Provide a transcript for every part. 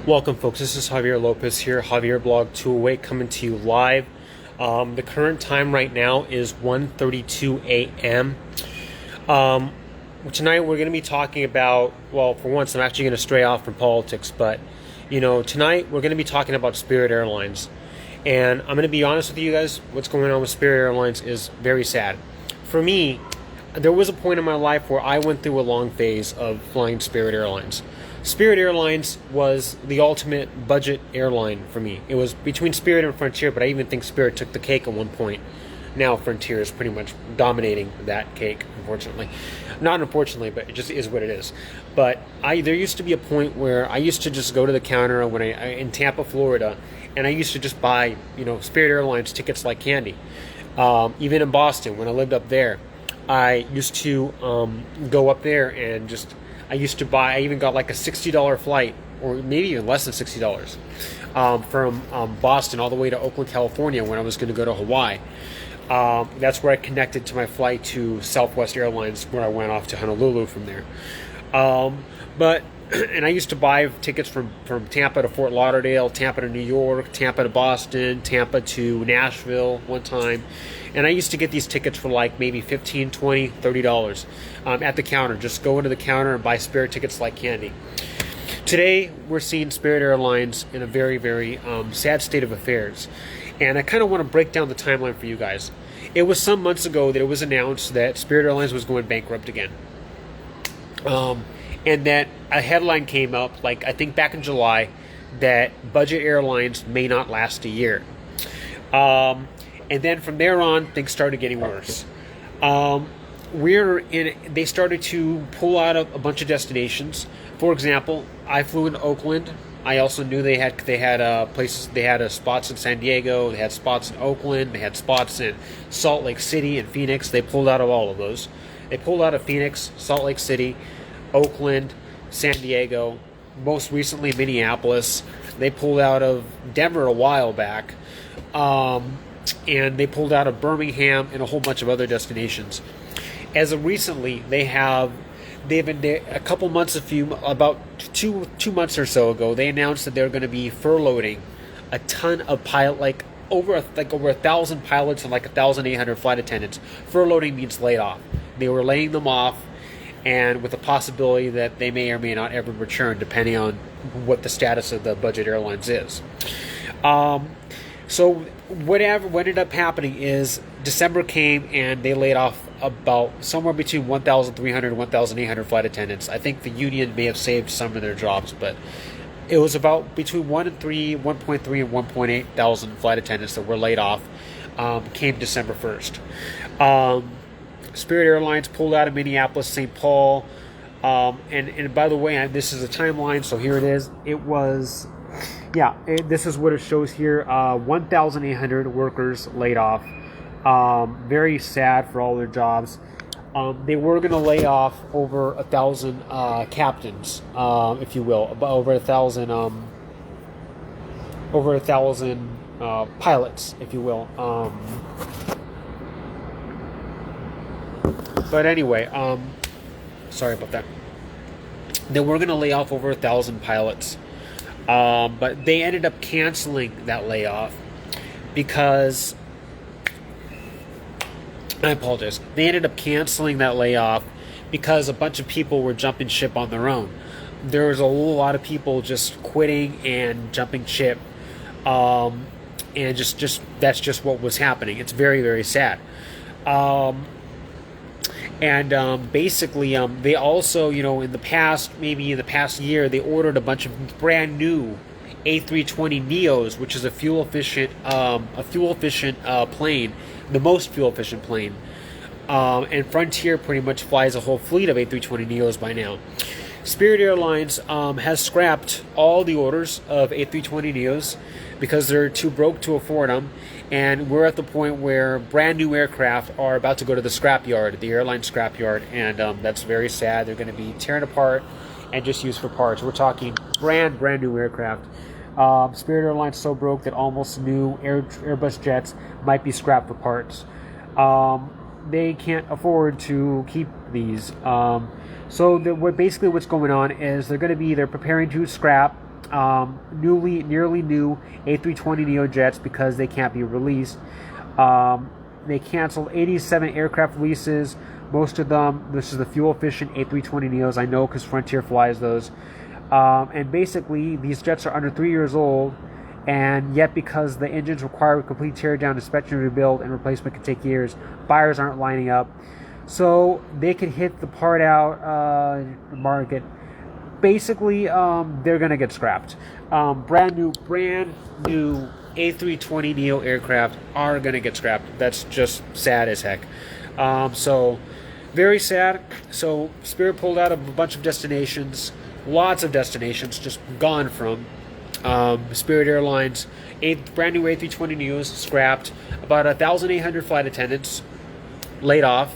Welcome, folks. This is Javier Lopez here, Javier Blog 208, coming to you live. The current time right now is 1:32 a.m. Tonight we're going to be talking about, well, for once, I'm actually going to stray off from politics, but, tonight we're going to be talking about Spirit Airlines. And I'm going to be honest with you guys, what's going on with Spirit Airlines is very sad. For me, there was a point in my life where I went through a long phase of flying Spirit Airlines. Spirit Airlines was the ultimate budget airline for me. It was between Spirit and Frontier, but I even think Spirit took the cake at one point. Now Frontier is pretty much dominating that cake, unfortunately. Not unfortunately, but it just is what it is. But there used to be a point where I used to just go to the counter when I in Tampa, Florida, and I used to just buy, Spirit Airlines tickets like candy. Even in Boston, when I lived up there, I used to go up there and I used to buy, I even got like a $60 flight, or maybe even less than $60, from Boston all the way to Oakland, California when I was going to go to Hawaii. That's where I connected to my flight to Southwest Airlines, where I went off to Honolulu from there. And I used to buy tickets from Tampa to Fort Lauderdale, Tampa to New York, Tampa to Boston, Tampa to Nashville one time. And I used to get these tickets for like maybe $15, $20, $30 at the counter. Just go into the counter and buy Spirit tickets like candy. Today, we're seeing Spirit Airlines in a very, very sad state of affairs. And I kind of want to break down the timeline for you guys. It was some months ago that it was announced that Spirit Airlines was going bankrupt again. And that a headline came up, like I think back in July, that budget airlines may not last a year. And then from there on, things started getting worse. They started to pull out of a bunch of destinations. For example, I flew into Oakland. I also knew they had places. They had spots in San Diego. They had spots in Oakland. They had spots in Salt Lake City and Phoenix. They pulled out of all of those. They pulled out of Phoenix, Salt Lake City, Oakland, San Diego, most recently Minneapolis. They pulled out of Denver a while back, and they pulled out of Birmingham and a whole bunch of other destinations. As of recently, they've been there a couple months, about two months or so ago. They announced that they're going to be furloughing a ton of over 1,000 pilots and like 1,800 flight attendants. Furloughing means laid off. They were laying them off, and with the possibility that they may or may not ever return, depending on what the status of the budget airlines is. So what ended up happening is December came and they laid off about somewhere between 1,300 and 1,800 flight attendants. I think the union may have saved some of their jobs, but it was about between 1.3 and 1.8 thousand flight attendants that were laid off came December 1st. Spirit Airlines pulled out of Minneapolis, St. Paul, and by the way, this is a timeline, so here it is. This is what it shows here. 1,800 workers laid off. Very sad for all their jobs. They were going to lay off over 1,000 captains, if you will, over 1,000 pilots, if you will. But anyway, sorry about that. They were going to lay off over 1,000 pilots, but they ended up canceling that layoff because, I apologize. They ended up canceling that layoff because a bunch of people were jumping ship on their own. There was a lot of people just quitting and jumping ship, and just that's just what was happening. It's very, very sad. Basically, they also, in the past year, they ordered a bunch of brand new A320neos, which is a fuel efficient plane, the most fuel efficient plane. And Frontier pretty much flies a whole fleet of A320neos by now. Spirit Airlines has scrapped all the orders of A320neos because they're too broke to afford them. And we're at the point where brand new aircraft are about to go to the scrapyard, the airline scrapyard, and that's very sad. They're going to be torn apart and just used for parts. We're talking brand new aircraft. Spirit Airlines so broke that almost new Airbus jets might be scrapped for parts. They can't afford to keep these. So what's going on is they're preparing to scrap nearly new A320neo jets because they can't be released. They canceled 87 aircraft leases. Most of them, this is the fuel-efficient A320neos, I know because Frontier flies those. And basically, these jets are under 3 years old, and yet because the engines require a complete teardown, inspection, rebuild, and replacement can take years, buyers aren't lining up. So they can hit the part out market. Basically, they're going to get scrapped. Brand new A320neo aircraft are going to get scrapped. That's just sad as heck. So very sad. So Spirit pulled out of a bunch of destinations, lots of destinations, just gone from. Spirit Airlines, brand new A320neos scrapped. About 1,800 flight attendants laid off.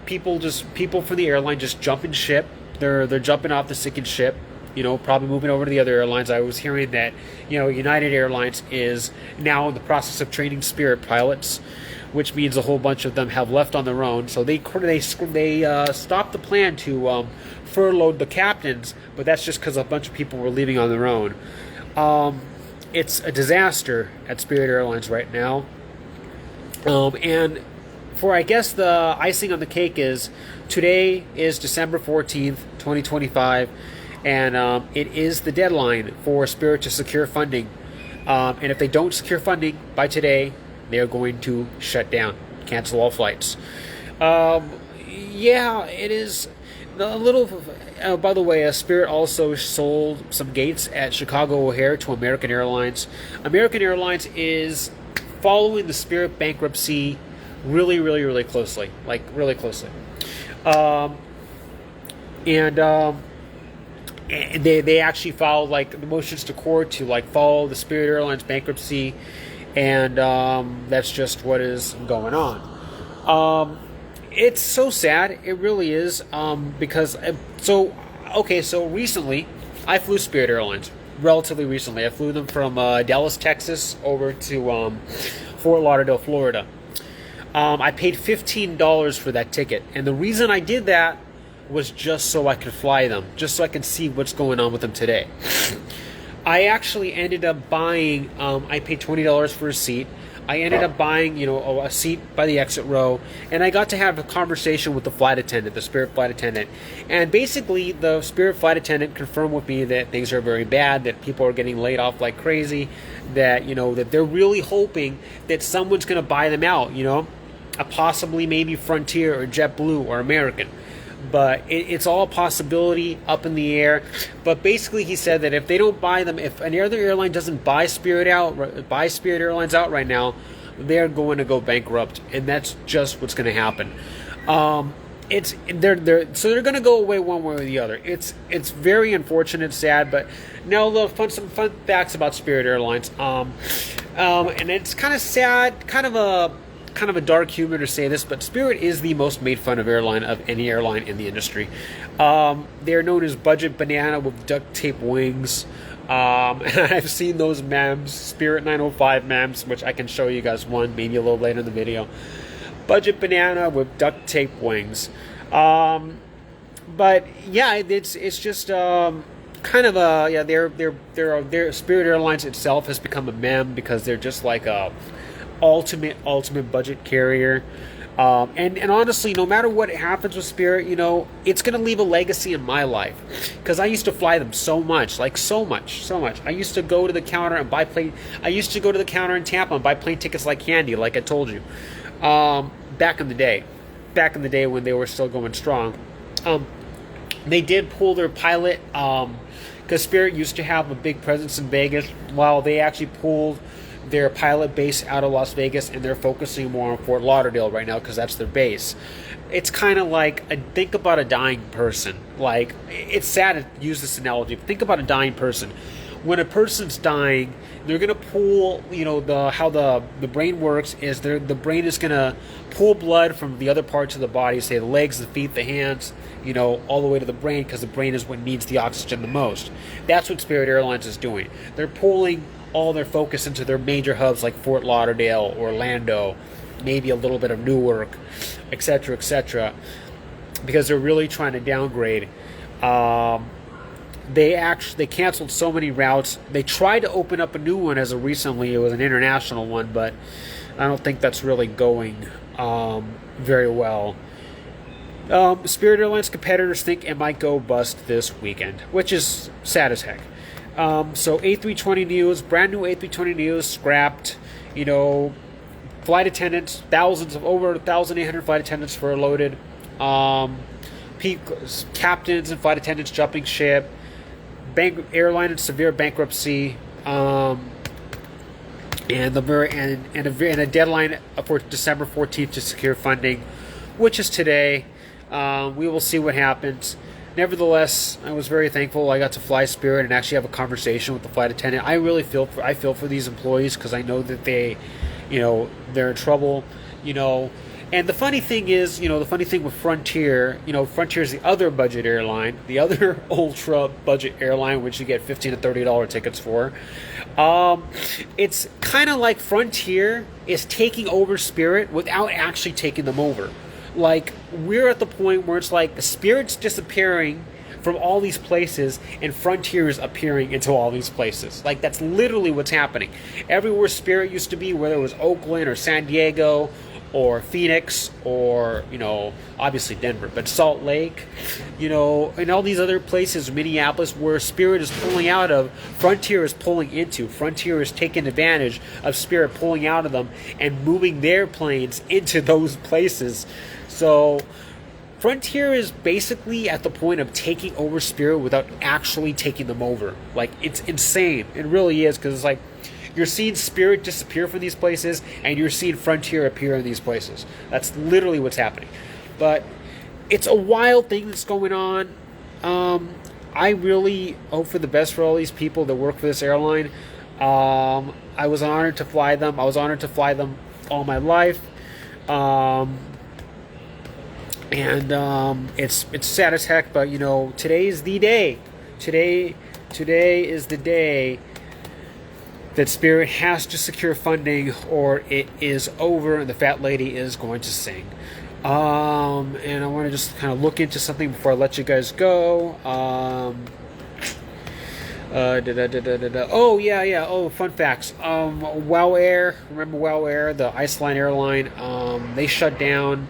People from the airline just jumping ship. They're jumping off the sinking ship. Probably moving over to the other airlines. I was hearing that, United Airlines is now in the process of training Spirit pilots, which means a whole bunch of them have left on their own. So they stopped the plan to furlough the captains, but that's just because a bunch of people were leaving on their own. It's a disaster at Spirit Airlines right now. And for, I guess, the icing on the cake is today is December 14th, 2025, and it is the deadline for Spirit to secure funding. And if they don't secure funding by today, they are going to shut down, cancel all flights. Yeah, it is a little... by the way, Spirit also sold some gates at Chicago O'Hare to American Airlines. American Airlines is following the Spirit bankruptcy really, really, really closely. Like, really closely. And they actually filed, like, the motions to court to, like, follow the Spirit Airlines bankruptcy. And that's just what is going on. It's so sad. It really is. Because, so recently, I flew Spirit Airlines. Relatively recently. I flew them from Dallas, Texas, over to Fort Lauderdale, Florida. I paid $15 for that ticket. And the reason I did that was just so I could fly them. Just so I can see what's going on with them today. I actually ended up buying, I paid $20 for a seat. I ended up buying, a seat by the exit row, and I got to have a conversation with the flight attendant, the Spirit flight attendant. And basically, the Spirit flight attendant confirmed with me that things are very bad, that people are getting laid off like crazy, that, that they're really hoping that someone's going to buy them out, possibly maybe Frontier or JetBlue or American. But it's all a possibility, up in the air. But basically, he said that if they don't buy them, if any other airline doesn't buy Spirit Airlines out right now, they're going to go bankrupt, and that's just what's going to happen. They're going to go away one way or the other. It's very unfortunate, sad, but now some fun facts about Spirit Airlines. And it's kind of sad, kind of a dark humor to say this, but Spirit is the most made fun of airline of any airline in the industry. They're known as budget banana with duct tape wings. And I've seen those memes, Spirit 905 memes, which I can show you guys one maybe a little later in the video. Budget banana with duct tape wings. But yeah, it's just kind of a their Spirit Airlines itself has become a meme because they're just like a ultimate budget carrier. And honestly, no matter what happens with Spirit, it's going to leave a legacy in my life. Because I used to fly them so much. I used to go to the counter and buy I used to go to the counter in Tampa and buy plane tickets like candy, like I told you. Back in the day when they were still going strong. They did pull their pilot, because Spirit used to have a big presence in Vegas. While they actually pulled their pilot base out of Las Vegas, and they're focusing more on Fort Lauderdale right now because that's their base. It's kind of like, think about a dying person. Like, it's sad to use this analogy, but think about a dying person. When a person's dying, they're going to pull, how the brain works is the brain is going to pull blood from the other parts of the body, say the legs, the feet, the hands, all the way to the brain, because the brain is what needs the oxygen the most. That's what Spirit Airlines is doing. They're pulling all their focus into their major hubs like Fort Lauderdale, Orlando, maybe a little bit of Newark, etc., because they're really trying to downgrade they canceled so many routes. They tried to open up a new one as of recently. It was an international one, but I don't think that's really going very well. Spirit Airlines competitors think it might go bust this weekend, which is sad as heck. So A320neos, brand new A320neos scrapped. Flight attendants, over 1,800 flight attendants furloughed. Captains and flight attendants jumping ship. Airline in severe bankruptcy. And a deadline for December 14th to secure funding, which is today. We will see what happens. Nevertheless, I was very thankful I got to fly Spirit and actually have a conversation with the flight attendant. I really feel for these employees because I know that they're in trouble. And the funny thing is, with Frontier, Frontier is the other budget airline, the other ultra budget airline, which you get $15 to $30 tickets for. It's kind of like Frontier is taking over Spirit without actually taking them over. Like, we're at the point where it's like Spirit's disappearing from all these places and Frontier is appearing into all these places. Like, that's literally what's happening. Everywhere Spirit used to be, whether it was Oakland or San Diego or Phoenix or, obviously Denver, but Salt Lake, and all these other places, Minneapolis, where Spirit is pulling out of, Frontier is pulling into. Frontier is taking advantage of Spirit pulling out of them and moving their planes into those places. So Frontier is basically at the point of taking over Spirit without actually taking them over. Like, it's insane. It really is, because it's like you're seeing Spirit disappear from these places and you're seeing Frontier appear in these places. That's literally what's happening. But it's a wild thing that's going on. I really hope for the best for all these people that work for this airline. I was honored to fly them. I was honored to fly them all my life. It's sad as heck, but today is the day. Today is the day that Spirit has to secure funding, or it is over, and the fat lady is going to sing. And I want to just kind of look into something before I let you guys go. Oh yeah. Oh, fun facts. WOW Air. Remember WOW Air, the Iceland airline? They shut down.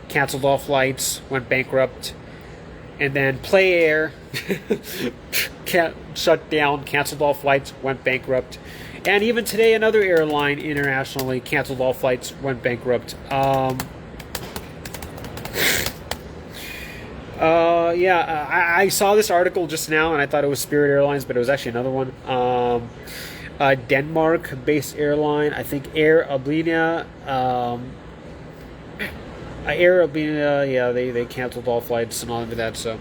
Canceled all flights, went bankrupt, and then Play Air shut down, canceled all flights, went bankrupt, and even today another airline internationally canceled all flights, went bankrupt. I saw this article just now and I thought it was Spirit Airlines, but it was actually another one. Denmark-based airline, I think Air Albania. Air Albania, they canceled all flights and all of that. So,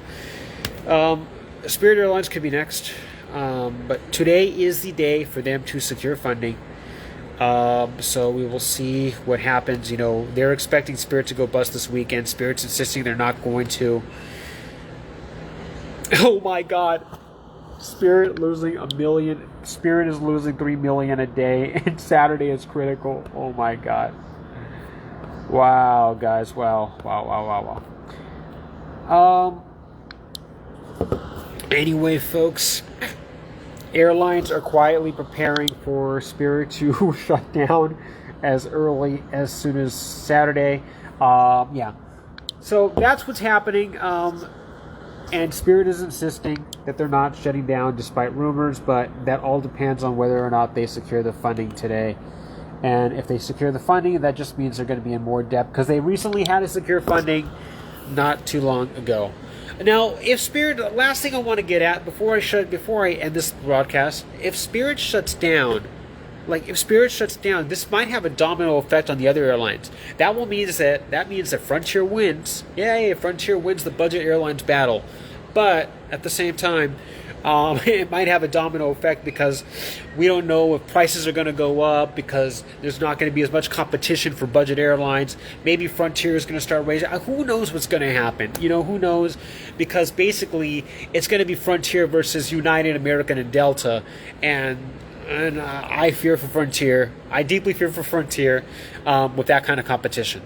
Spirit Airlines could be next. But today is the day for them to secure funding. So we will see what happens. They're expecting Spirit to go bust this weekend. Spirit's insisting they're not going to. Oh my God. Spirit losing $1 million. Spirit is losing $3 million a day, and Saturday is critical. Oh my God. Wow, guys. Wow. Anyway, folks, airlines are quietly preparing for Spirit to shut down as soon as Saturday. So that's what's happening. And Spirit is insisting that they're not shutting down despite rumors, but that all depends on whether or not they secure the funding today. And if they secure the funding, that just means they're going to be in more debt, because they recently had to secure funding not too long ago. Now, if Spirit, last thing I want to get at before I end this broadcast, if Spirit shuts down, this might have a domino effect on the other airlines. That means that Frontier wins. Yay, Frontier wins the budget airlines battle. But at the same time, it might have a domino effect, because we don't know if prices are going to go up, because there's not going to be as much competition for budget airlines. Maybe Frontier is going to start raising. Who knows what's going to happen? Who knows? Because basically, it's going to be Frontier versus United, American, and Delta. And I fear for Frontier. I deeply fear for Frontier with that kind of competition.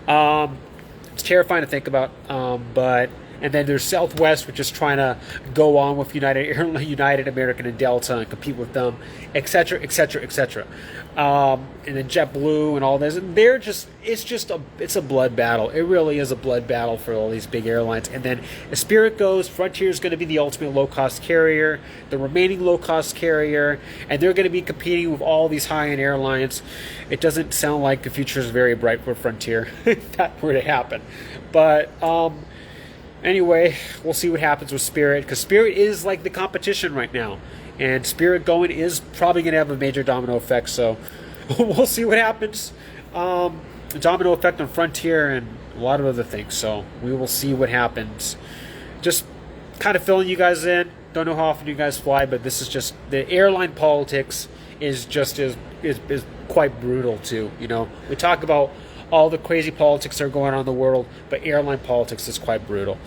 It's terrifying to think about, but and then there's Southwest, which is trying to go on with United, American, and Delta and compete with them, etc., etc., etc. And then JetBlue and all this, and it's a blood battle. It really is a blood battle for all these big airlines. And then as Spirit goes, Frontier is going to be the ultimate low-cost carrier, the remaining low-cost carrier, and they're going to be competing with all these high-end airlines. It doesn't sound like the future is very bright for Frontier if that were to happen. But anyway, we'll see what happens with Spirit, because Spirit is like the competition right now. And Spirit going is probably going to have a major domino effect, so we'll see what happens. Domino effect on Frontier and a lot of other things, so we will see what happens. Just kind of filling you guys in. Don't know how often you guys fly, but this is just, the airline politics is quite brutal too. You know, we talk about all the crazy politics that are going on in the world, but airline politics is quite brutal.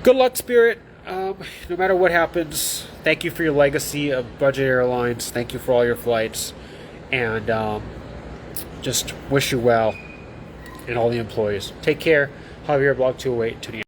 Good luck, Spirit. No matter what happens, thank you for your legacy of budget airlines. Thank you for all your flights, and just wish you well, and all the employees. Take care. Javier Blog 208 to the